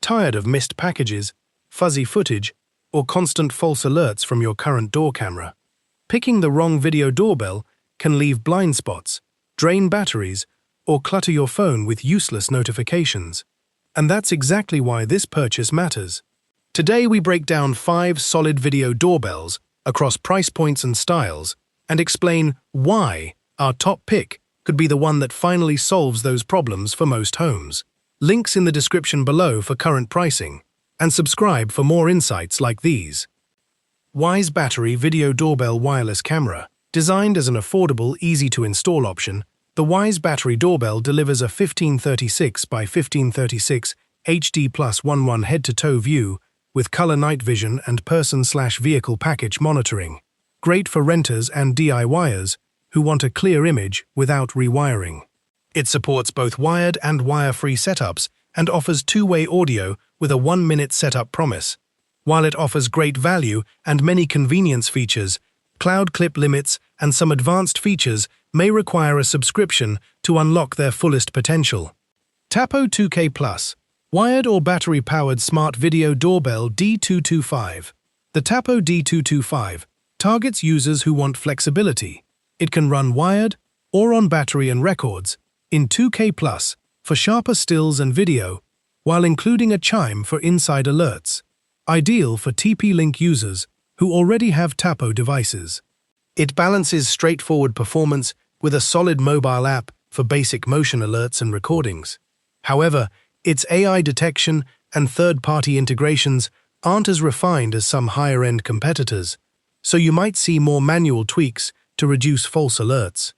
Tired of missed packages, fuzzy footage, or constant false alerts from your current door camera? Picking the wrong video doorbell can leave blind spots, drain batteries, or clutter your phone with useless notifications. And that's exactly why this purchase matters. Today we break down 5 solid video doorbells across price points and styles and explain why our top pick could be the one that finally solves those problems for most homes. Links in the description below for current pricing, and subscribe for more insights like these. Wyze Battery Video Doorbell Wireless Camera. Designed as an affordable, easy-to-install option, the Wyze Battery Doorbell delivers a 1536 by 1536 HD+11 head-to-toe view with color night vision and person/vehicle package monitoring. Great for renters and DIYers who want a clear image without rewiring. It supports both wired and wire-free setups and offers two-way audio with a 1-minute setup promise. While it offers great value and many convenience features, cloud clip limits and some advanced features may require a subscription to unlock their fullest potential. Tapo 2K+, wired or battery-powered smart video doorbell D225. The Tapo D225 targets users who want flexibility. It can run wired or on battery and records in 2K+ for sharper stills and video, while including a Chime for inside alerts. Ideal for TP-Link users who already have Tapo devices. It balances straightforward performance with a solid mobile app for basic motion alerts and recordings. However, its AI detection and third-party integrations aren't as refined as some higher-end competitors, so you might see more manual tweaks to reduce false alerts.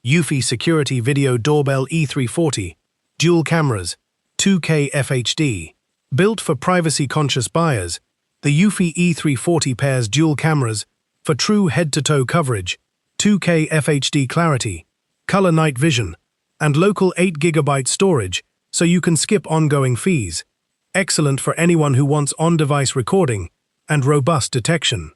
eufy Security Video Doorbell E340, dual cameras, 2K FHD. Built for privacy-conscious buyers, the eufy E340 pairs dual cameras for true head-to-toe coverage, 2K FHD clarity, color night vision, and local 8GB storage so you can skip ongoing fees. Excellent for anyone who wants on-device recording and robust detection.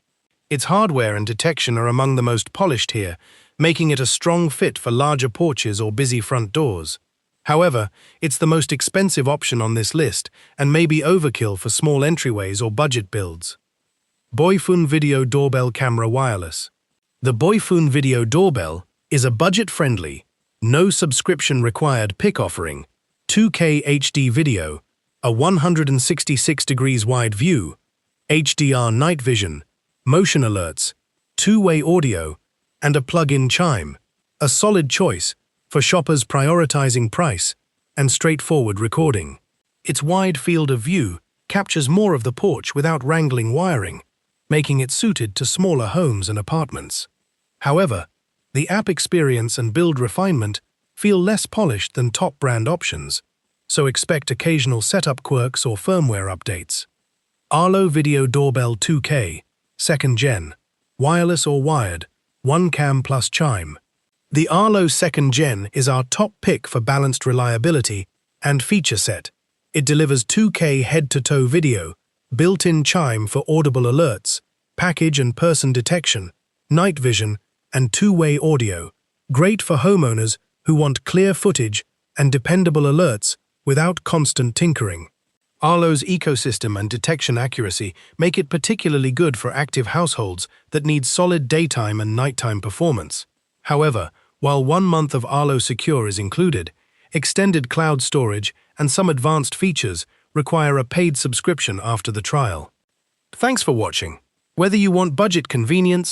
Its hardware and detection are among the most polished here, making it a strong fit for larger porches or busy front doors. However, it's the most expensive option on this list and may be overkill for small entryways or budget builds. BOIFUN Video Doorbell Camera Wireless. The BOIFUN Video Doorbell is a budget-friendly, no subscription required pick offering 2K HD video, a 166 degrees wide view, HDR night vision, motion alerts, two-way audio, and a plug-in Chime, a solid choice for shoppers prioritizing price and straightforward recording. Its wide field of view captures more of the porch without wrangling wiring, making it suited to smaller homes and apartments. However, the app experience and build refinement feel less polished than top brand options, so expect occasional setup quirks or firmware updates. Arlo Video Doorbell 2K, 2nd Gen, wireless or wired, 1 cam plus Chime. The Arlo 2nd Gen is our top pick for balanced reliability and feature set. It delivers 2K head-to-toe video, built-in Chime for audible alerts, package and person detection, night vision, and two-way audio. Great for homeowners who want clear footage and dependable alerts without constant tinkering. Arlo's ecosystem and detection accuracy make it particularly good for active households that need solid daytime and nighttime performance. However, while 1 month of Arlo Secure is included, extended cloud storage and some advanced features require a paid subscription after the trial. Thanks for watching. Whether you want budget convenience,